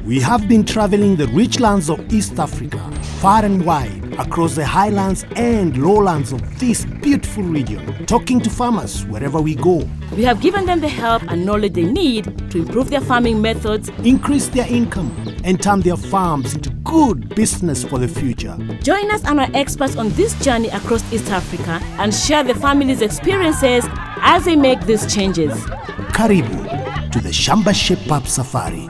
We have been traveling the rich lands of East Africa, far and wide, across the highlands and lowlands of this beautiful region, talking to farmers wherever we go. We have given them the help and knowledge they need to improve their farming methods, increase their income, and turn their farms into good business for the future. Join us and our experts on this journey across East Africa and share the family's experiences as they make these changes. Karibu to the Shamba Shape Up Safari.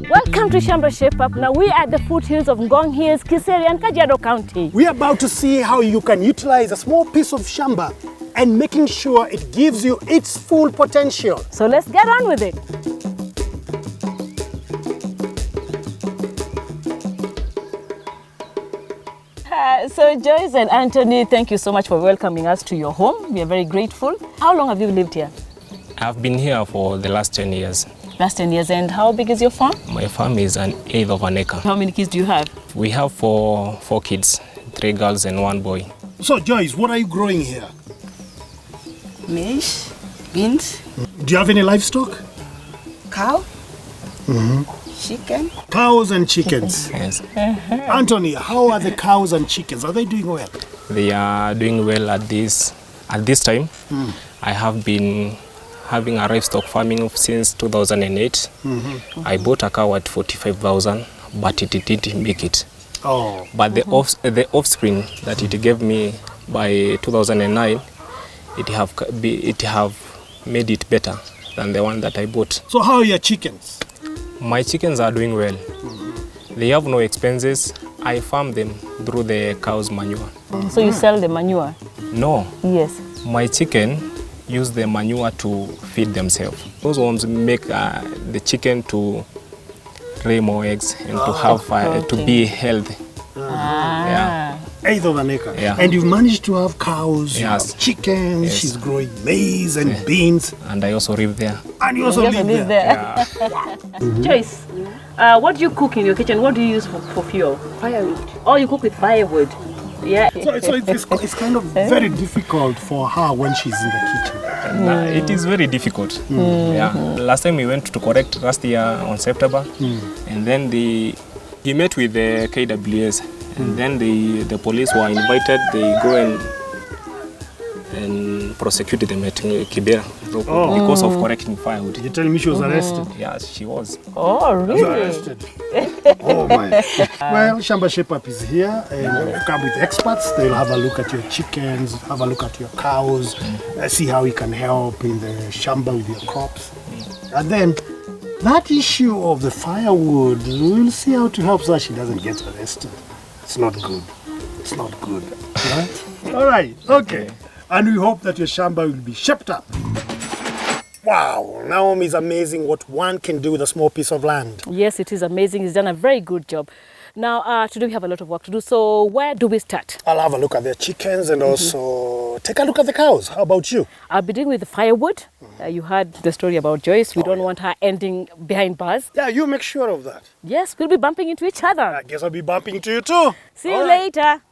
Welcome to Shamba Shape Up. Now we are at the foothills of Ngong Hills, Kiseri and Kajiado County. We are about to see how you can utilize a small piece of Shamba and making sure it gives you its full potential. So let's get on with it. So Joyce and Antony, thank you so much for welcoming us to your home. We are very grateful. How long have you lived here? I've been here for the last 10 years. Last 10 years. And how big is your farm? My farm is an eighth of an acre. How many kids do you have? We have four kids, 3 girls and 1 boy. So Joyce, what are you growing here? Maize, beans. Do you have any livestock? Cow. Chicken. Cows and chickens. Yes. Antony, how are the cows and chickens? Are they doing well? They are doing well at this time. I have been having a livestock farming since 2008. I bought a cow at 45,000, but it didn't make it. Oh. But the offspring that it gave me by 2009, it have made it better than the one that I bought. So how are your chickens? My chickens are doing well. They have no expenses. I farm them through the cow's manure. So you sell the manure? No. Yes. My chicken use the manure to feed themselves. Those ones make the chicken to lay more eggs and to have to be healthy. Yeah. Eighth of an acre. Yeah. And you've managed to have cows, you Yes. have chickens, Yes. she's growing maize and beans. And I also live there. And you also live there. Yeah. Joyce, what do you cook in your kitchen? What do you use for fuel? Firewood. Oh, you cook with firewood. Yeah. So it's kind of very difficult for her when she's in the kitchen. And, it is very difficult. Yeah. Last time we went to correct last year on September, and then he met with the KWS, and then the police were invited. They go and prosecuted them at Kibera because of correcting firewood. You're telling me she was arrested? Yes, she was. Oh, really? Arrested. Oh my. Well, Shamba Shape Up is here and we've come with experts. They'll have a look at your chickens, have a look at your cows, see how we can help in the Shamba with your crops. And then that issue of the firewood, we'll see how to help so that she doesn't get arrested. It's not good. It's not good. Right? All right. Okay. And we hope that your Shamba will be shaped up. Wow, Naomi is amazing what one can do with a small piece of land. Yes, it is amazing. He's done a very good job. Now, today we have a lot of work to do. So where do we start? I'll have a look at the chickens and also take a look at the cows. How about you? I'll be dealing with the firewood. You heard the story about Joyce. We don't want her ending behind bars. Yeah, you make sure of that. Yes, we'll be bumping into each other. I guess I'll be bumping into you too. See you later.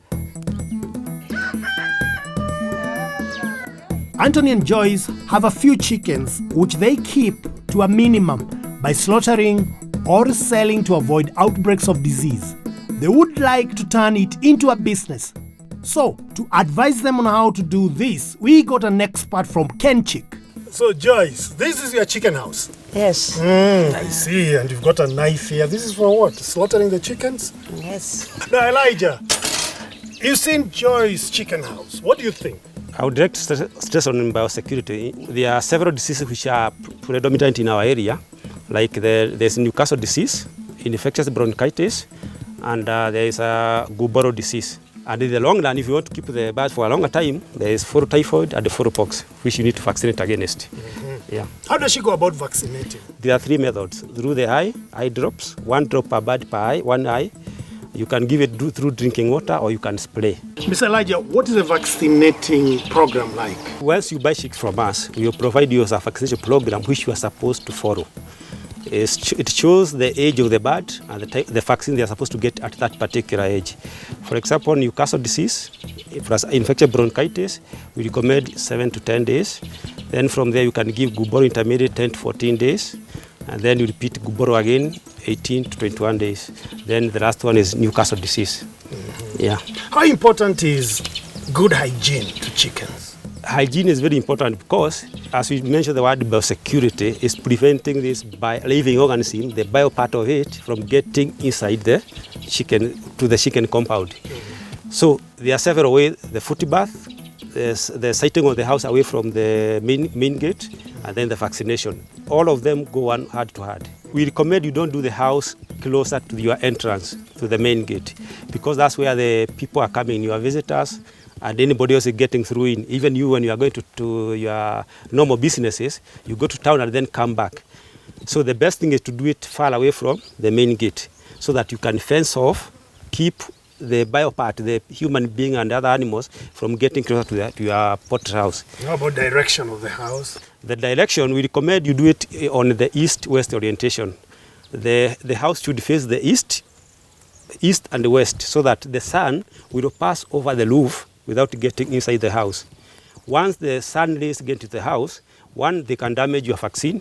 Antony and Joyce have a few chickens which they keep to a minimum by slaughtering or selling to avoid outbreaks of disease. They would like to turn it into a business. So, to advise them on how to do this, we got an expert from Kenchik. So Joyce, this is your chicken house? Yes. I see, and you've got a knife here. This is for what? Slaughtering the chickens? Yes. Now Elijah, you've seen Joyce's chicken house. What do you think? I would direct stress on biosecurity. There are several diseases which are predominant in our area, like there's Newcastle disease, infectious bronchitis, and there is a Gubboro disease. And in the long run, if you want to keep the birds for a longer time, there is furu typhoid and the furu pox, which you need to vaccinate against. Yeah. How does she go about vaccinating? There are 3 methods. Through the eye drops, 1 drop per bird per eye, 1 eye. You can give it through drinking water or you can spray. Mr. Elijah, what is a vaccinating program like? Once you buy chicks from us, we will provide you with a vaccination program which you are supposed to follow. It shows the age of the bird and the vaccine they are supposed to get at that particular age. For example, Newcastle disease, infectious bronchitis, we recommend 7 to 10 days. Then from there you can give Guboro intermediate 10 to 14 days. And then you repeat Guboro again, 18 to 21 days. Then the last one is Newcastle disease. Yeah. How important is good hygiene to chickens? Hygiene is very important because, as we mentioned, the word biosecurity is preventing this living organism, the bio part of it, from getting inside the chicken to the chicken compound. So there are several ways: the foot bath, the siting of the house away from the main gate, and then the vaccination. All of them go on hand to hand. We recommend you don't do the house closer to your entrance to the main gate, because that's where the people are coming, your visitors, and anybody else is getting through in. Even you, when you are going to your normal businesses, you go to town and then come back. So the best thing is to do it far away from the main gate, so that you can fence off, keep the bio part, the human being and other animals, from getting closer to your pot house. How about direction of the house? The direction, we recommend you do it on the east-west orientation. The house should face the east and the west, so that the sun will pass over the roof without getting inside the house. Once the sun rays get to the house, one, they can damage your vaccine,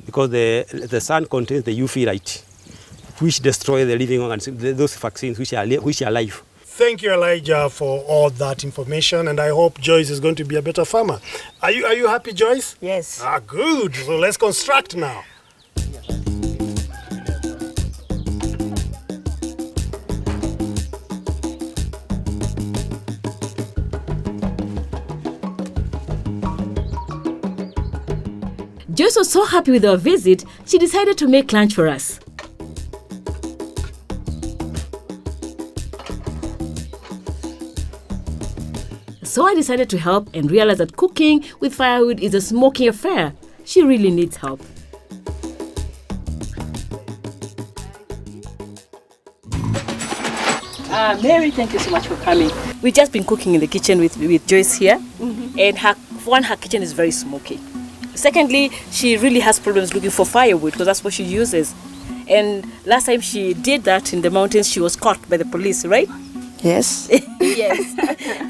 because the sun contains the UV light, which destroy the living organisms, those vaccines which are alive. Thank you, Elijah, for all that information, and I hope Joyce is going to be a better farmer. Are you happy, Joyce? Yes. Good. So let's construct now. Joyce was so happy with our visit, she decided to make lunch for us. So I decided to help and realized that cooking with firewood is a smoky affair. She really needs help. Mary, thank you so much for coming. We've just been cooking in the kitchen with Joyce here, and her kitchen is very smoky. Secondly, she really has problems looking for firewood because that's what she uses. And last time she did that in the mountains, she was caught by the police, right? Yes. Yes.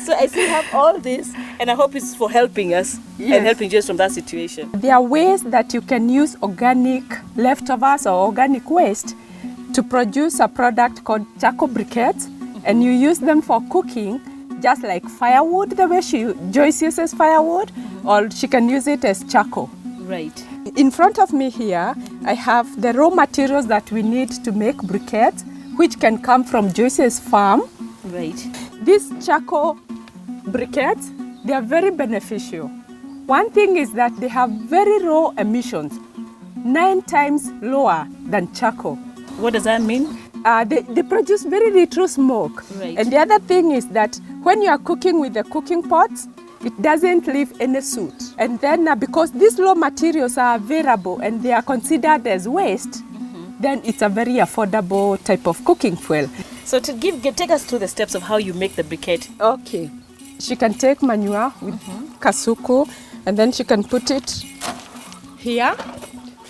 So I still have all this, and I hope it's for helping us and helping Joyce from that situation. There are ways that you can use organic leftovers or organic waste to produce a product called charcoal briquettes, and you use them for cooking, just like firewood, the way Joyce uses firewood, or she can use it as charcoal. Right. In front of me here, I have the raw materials that we need to make briquettes, which can come from Joyce's farm. Right. These charcoal briquettes, they are very beneficial. One thing is that they have very low emissions, 9 times lower than charcoal. What does that mean? They produce very little smoke. Right. And the other thing is that when you are cooking with the cooking pots, it doesn't leave any soot. And then because these raw materials are available and they are considered as waste, then it's a very affordable type of cooking fuel. So to take us through the steps of how you make the briquette. Okay. She can take manure with kasuku, and then she can put it here.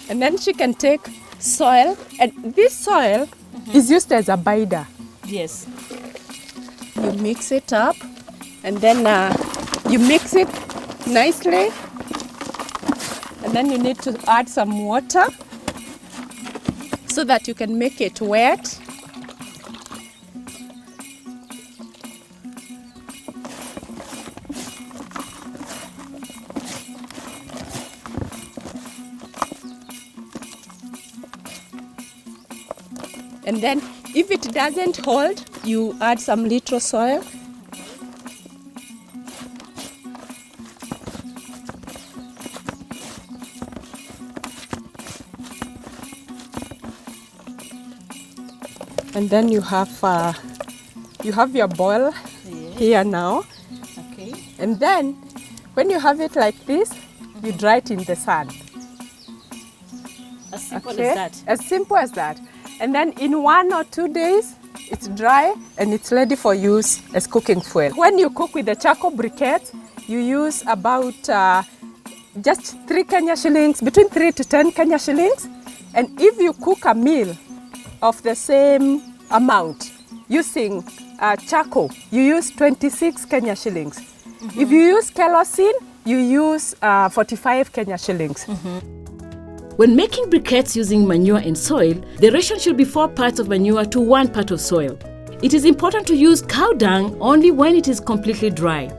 And then she can take soil, and this soil is used as a binder. Yes. You mix it up, and then you mix it nicely, and then you need to add some water so that you can make it wet. And then if it doesn't hold, you add some little soil. And then you have your boil here now. Okay. And then when you have it like this, you dry it in the sun. As simple as that. As simple as that. And then in 1 or 2 days, it's dry and it's ready for use as cooking fuel. When you cook with the charcoal briquette, you use about just 3 Kenya shillings, between 3 to 10 Kenya shillings. And if you cook a meal of the same amount using charcoal, you use 26 Kenya shillings. If you use kerosene, you use 45 Kenya shillings. When making briquettes using manure and soil, the ratio should be 4 parts of manure to 1 part of soil. It is important to use cow dung only when it is completely dry.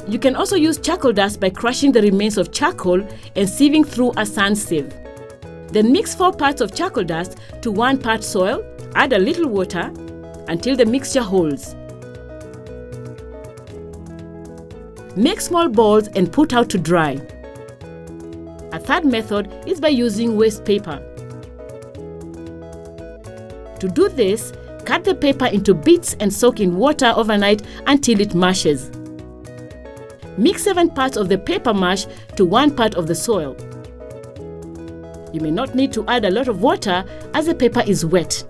You can also use charcoal dust by crushing the remains of charcoal and sieving through a sand sieve. Then mix 4 parts of charcoal dust to 1 part soil, add a little water until the mixture holds. Make small balls and put out to dry. A third method is by using waste paper. To do this, cut the paper into bits and soak in water overnight until it mashes. Mix 7 parts of the paper mash to 1 part of the soil. You may not need to add a lot of water as the paper is wet.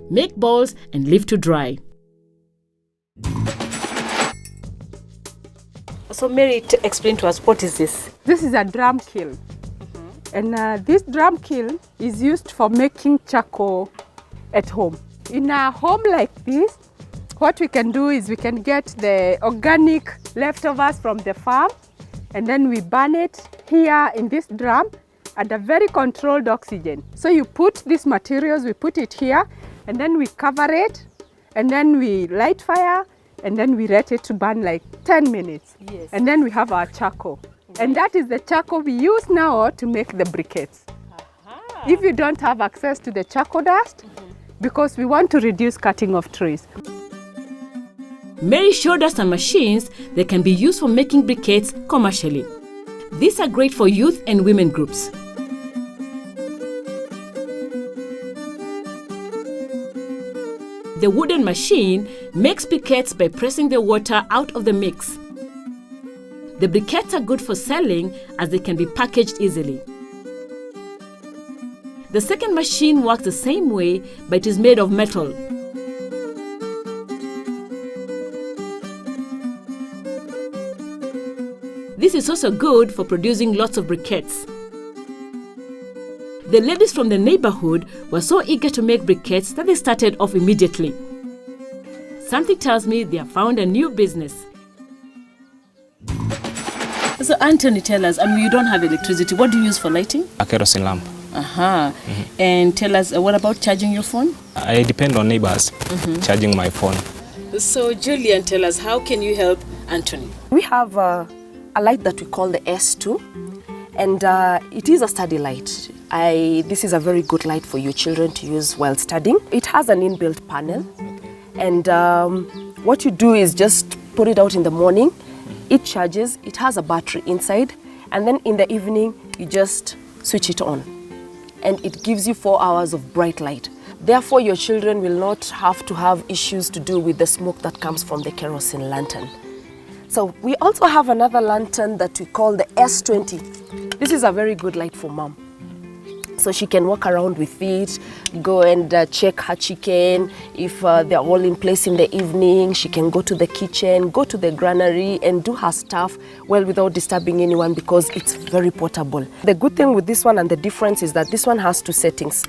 Make balls and leave to dry. So Mary, explain to us, what is this? This is a drum kiln. And this drum kiln is used for making charcoal at home. In a home like this, what we can do is we can get the organic leftovers from the farm, and then we burn it here in this drum at a very controlled oxygen. So you put these materials, we put it here, and then we cover it, and then we light fire, and then we let it to burn like 10 minutes. Yes. And then we have our charcoal. And that is the charcoal we use now to make the briquettes. If you don't have access to the charcoal dust, because we want to reduce cutting of trees. Mary showed us some machines that can be used for making briquettes commercially. These are great for youth and women groups. The wooden machine makes briquettes by pressing the water out of the mix. The briquettes are good for selling as they can be packaged easily. The second machine works the same way, but it is made of metal. This is also good for producing lots of briquettes. The ladies from the neighborhood were so eager to make briquettes that they started off immediately. Something tells me they have found a new business. So Antony, tell us, you don't have electricity. What do you use for lighting? A kerosene lamp. And tell us, what about charging your phone? I depend on neighbors charging my phone. So Julian, tell us, how can you help Antony? We have a light that we call the S2, and it is a study light. This is a very good light for your children to use while studying. It has an inbuilt panel, and what you do is just put it out in the morning. It charges, it has a battery inside, and then in the evening you just switch it on, and it gives you 4 hours of bright light. Therefore, your children will not have to have issues to do with the smoke that comes from the kerosene lantern. So we also have another lantern that we call the S20. This is a very good light for mom. So she can walk around with it, go and check her chicken. If they're all in place in the evening, she can go to the kitchen, go to the granary and do her stuff well without disturbing anyone, because it's very portable. The good thing with this one and the difference is that this one has 2 settings.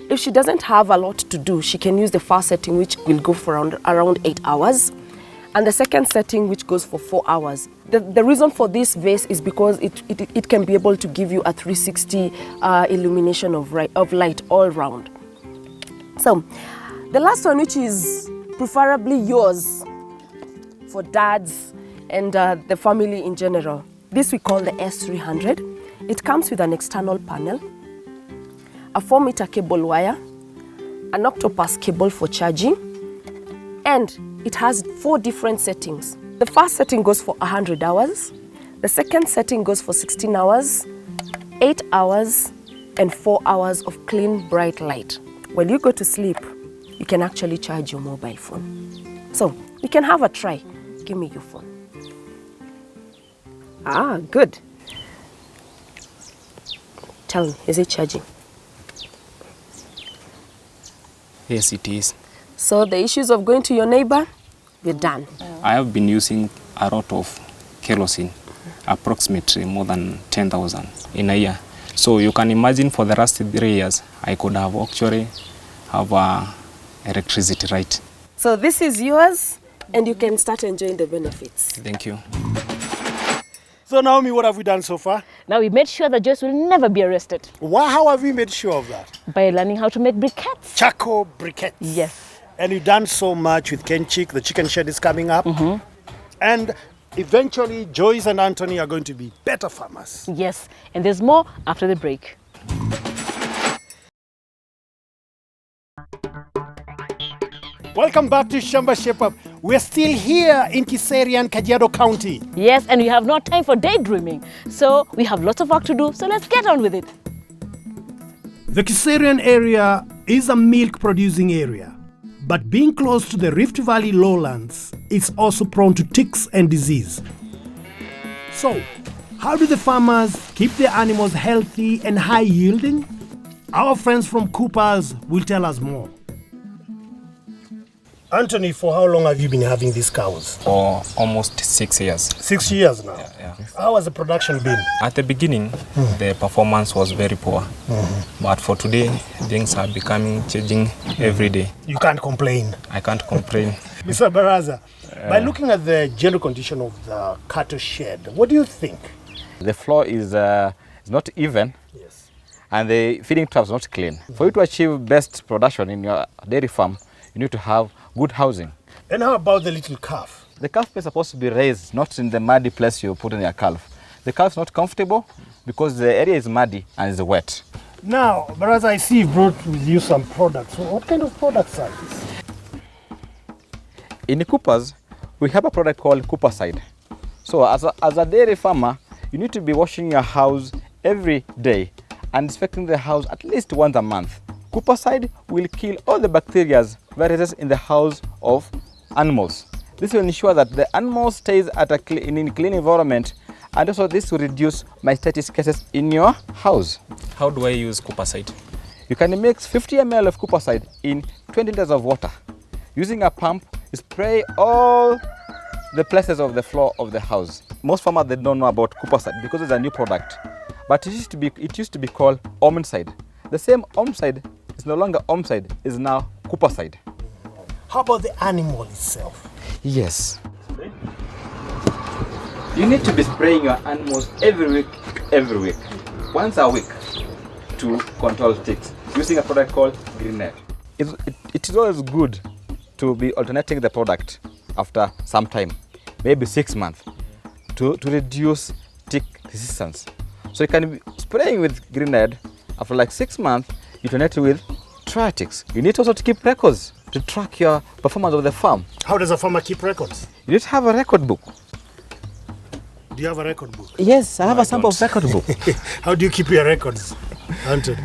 If she doesn't have a lot to do, she can use the first setting, which will go for around 8 hours. And the second setting, which goes for 4 hours. The reason for this vase is because it can be able to give you a 360 illumination of light all round. So the last one, which is preferably yours for dads and the family in general, this we call the S300. It comes with an external panel, a 4-meter cable wire, an octopus cable for charging, and it has 4 different settings. The first setting goes for 100 hours. The second setting goes for 16 hours, 8 hours, and 4 hours of clean, bright light. When you go to sleep, you can actually charge your mobile phone. So you can have a try. Give me your phone. Ah, good. Tell me, is it charging? Yes, it is. So the issues of going to your neighbor, we're done. I have been using a lot of kerosene, approximately more than 10,000 in a year. So you can imagine for the last 3 years, I could have actually have electricity, right? So this is yours, and you can start enjoying the benefits. Thank you. So Naomi, what have we done so far? Now we made sure that Joyce will never be arrested How have we made sure of that? by learning how to make briquettes. Charcoal briquettes. Yes. And you've done so much with Kenchik. The chicken shed is coming up. And eventually, Joyce and Antony are going to be better farmers. Yes. And there's more after the break. Welcome back to Shamba Shape Up. We're still here in Kiseri and Kajiado County. Yes, and we have no time for daydreaming. So we have lots of work to do. So let's get on with it. The Kiserian area is a milk producing area, but being close to the Rift Valley lowlands, it's also prone to ticks and disease. So, how do the farmers keep their animals healthy and high yielding? Our friends from Coopers will tell us more. Antony, for how long have you been having these cows? For almost 6 years. 6 years now. Yeah. How has the production been? At the beginning, the performance was very poor. But for today, things are changing every day. You can't complain. I can't complain. Mr. Baraza, by looking at the general condition of the cattle shed, what do you think? The floor is not even. Yes. And the feeding troughs not clean. For you to achieve best production in your dairy farm, you need to have good housing. And how about the little calf? The calf is supposed to be raised, not in the muddy place you put in your calf. The calf is not comfortable because the area is muddy and is wet. Now, Baraza, I see you brought with you some products. So what kind of products are these? In Coopers, we have a product called Cooperside. So as a dairy farmer, you need to be washing your house every day and inspecting the house at least once a month. Cooperside will kill all the bacteria viruses in the house of animals. This will ensure that the animal stays at a clean environment, and also this will reduce mastitis cases in your house. How do I use Cooperside? You can mix 50 ml of Cooperside in 20 liters of water. Using a pump, you spray all the places of the floor of the house. Most farmers, they don't know about Cooperside because it's a new product. But it used to be called Omnicide. The same Omnicide is no longer Omnicide, is now Cooperside. How about the animal itself? Yes. You need to be spraying your animals every week, once a week, to control ticks, using a product called Greennet. It is always good to be alternating the product after some time, maybe 6 months, to reduce tick resistance. So you can be spraying with Greennet after like 6 months, you alternate with Triatics. You need also to keep records to track your performance of the farm. How does a farmer keep records? You need to have a record book. Do you have a record book? Yes, I have a sample of record book. How do you keep your records, Antony?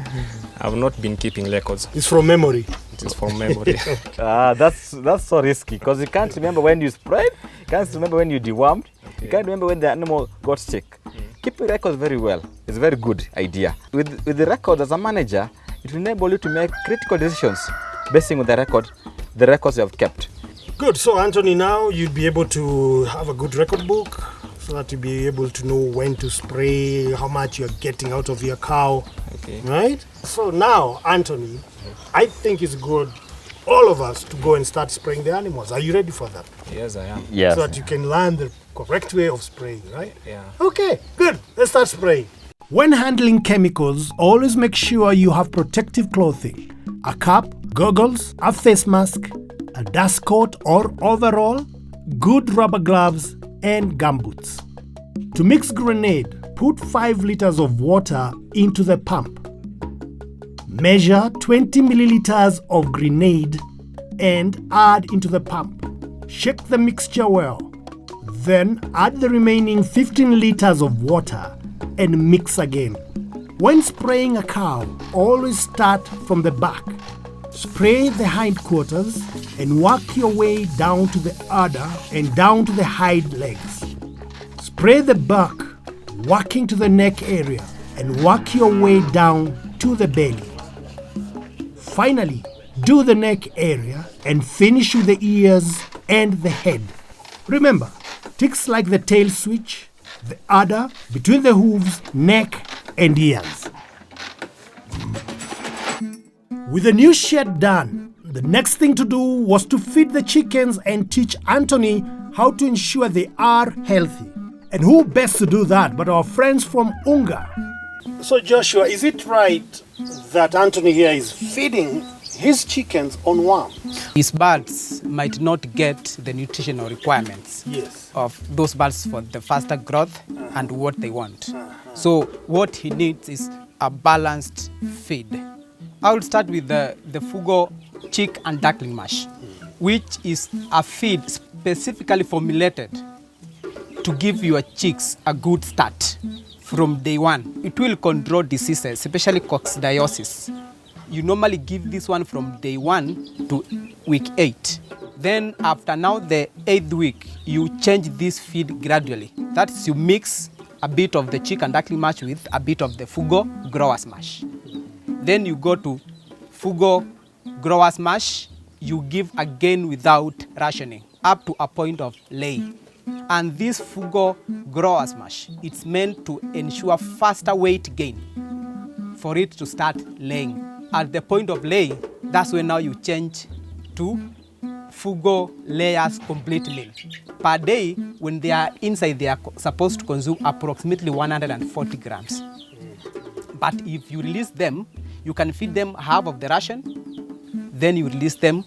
I've not been keeping records. It's from memory. It is from memory. That's so risky because you can't remember when you sprayed, you can't remember when you dewormed, you can't remember when the animal got sick. Keeping records very well is a very good idea. With the record as a manager, it will enable you to make critical decisions based on the records you have kept. Good. So, Antony, now you'd be able to have a good record book so that you'll be able to know when to spray, how much you're getting out of your cow. Okay. Right? So now, Antony, I think it's good, all of us, to go and start spraying the animals. Are you ready for that? Yes, I am. Yes. So that you can learn the correct way of spraying, right? Yeah. Okay, good. Let's start spraying. When handling chemicals, always make sure you have protective clothing. A cap, goggles, a face mask, a dust coat or overall, good rubber gloves, and gumboots. To mix grenade, put 5 liters of water into the pump. Measure 20 milliliters of grenade and add into the pump. Shake the mixture well. Then add the remaining 15 liters of water and mix again. When spraying a cow, always start from the back. Spray the hindquarters and work your way down to the udder and down to the hind legs. Spray the back, working to the neck area, and work your way down to the belly. Finally, do the neck area and finish with the ears and the head. Remember, ticks like the tail switch, the udder, between the hooves, neck, and ears. With the new shed done, the next thing to do was to feed the chickens and teach Antony how to ensure they are healthy. And who best to do that but our friends from Unga? So Joshua, is it right that Antony here is feeding his chickens on worms? His birds might not get the nutritional requirements of those birds for the faster growth and what they want. So what he needs is a balanced feed. I will start with the Fugo chick and duckling mash, which is a feed specifically formulated to give your chicks a good start from day one. It will control diseases, especially coccidiosis. You normally give this one from day 1 to week 8. Then after now the 8th week, you change this feed gradually. That's you mix a bit of the chick and duckling mash with a bit of the Fugo growers mash. Then you go to Fugo growers mash, you give again without rationing up to a point of laying. And this Fugo growers mash, it's meant to ensure faster weight gain for it to start laying. At the point of laying, that's when now you change to Fugo layers complete meal. Per day, when they are inside, they are supposed to consume approximately 140 grams. But if you release them, you can feed them half of the ration, then you release them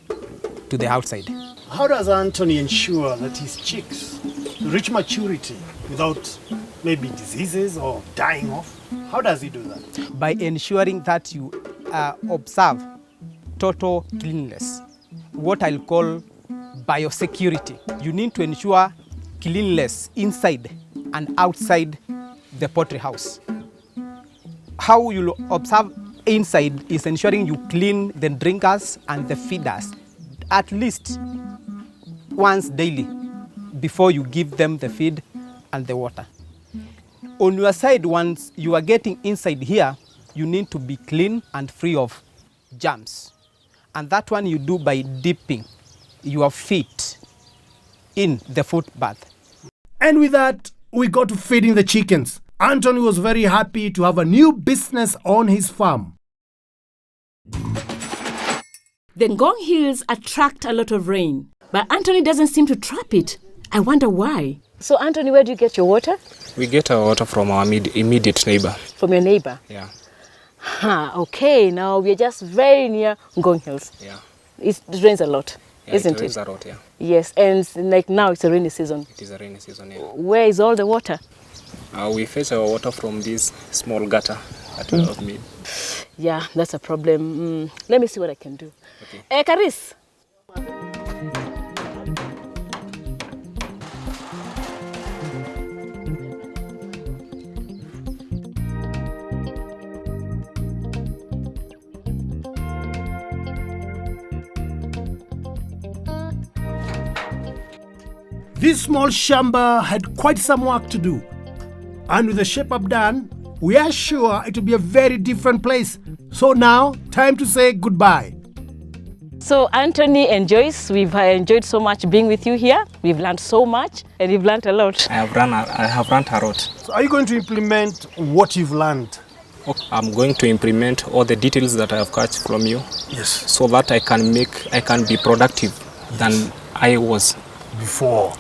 to the outside. How does Antony ensure that his chicks reach maturity without maybe diseases or dying off? How does he do that? By ensuring that you observe total cleanliness, what I'll call biosecurity. You need to ensure cleanliness inside and outside the poultry house. How you'll observe inside is ensuring you clean the drinkers and the feeders at least once daily before you give them the feed and the water. On your side, once you are getting inside here, you need to be clean and free of germs. And that one you do by dipping your feet in the foot bath. And with that, we got to feeding the chickens. Antony was very happy to have a new business on his farm. The Ngong Hills attract a lot of rain, but Antony doesn't seem to trap it. I wonder why. So Antony, where do you get your water? We get our water from our immediate neighbor. From your neighbor? Yeah. Okay, now we're just very near Ngong Hills. Yeah. It rains a lot, isn't it? It rains a lot, yeah. Yes, and like now it's a rainy season. It is a rainy season, yeah. Where is all the water? We fetch our water from this small gutter that we have made. Yeah, that's a problem. Let me see what I can do. Okay. Karis. This small Shamba had quite some work to do. And with the shape-up done, we are sure it will be a very different place. So now, time to say goodbye. So Antony and Joyce, we've enjoyed so much being with you here. We've learned so much, and you've learned a lot. I have learned a lot. So are you going to implement what you've learned? I'm going to implement all the details that I have caught from you. Yes. So that I can be productive than I was before.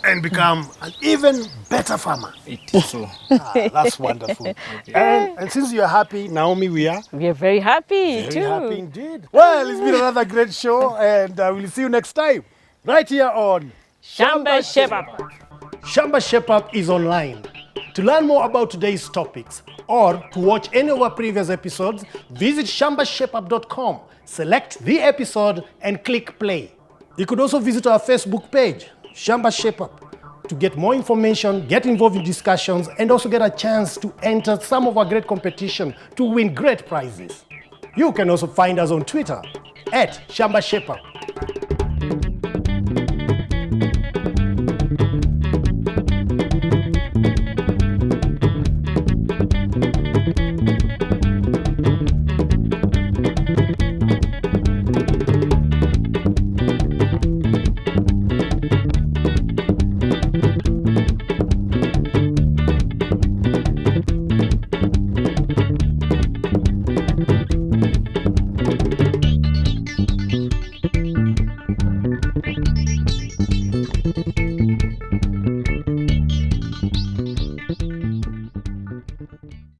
And become an even better farmer. It is so. That's wonderful. Okay. And since you're happy, Naomi, we are very happy very too. Happy indeed. Well, it's been another great show, and we'll see you next time, right here on Shamba Shape-up. Shamba Shape-up is online. To learn more about today's topics or to watch any of our previous episodes, visit shambashapeup.com, select the episode and click play. You could also visit our Facebook page, Shamba Shape-up, to get more information, get involved in discussions, and also get a chance to enter some of our great competition to win great prizes. You can also find us on Twitter @Shamba Shape-up.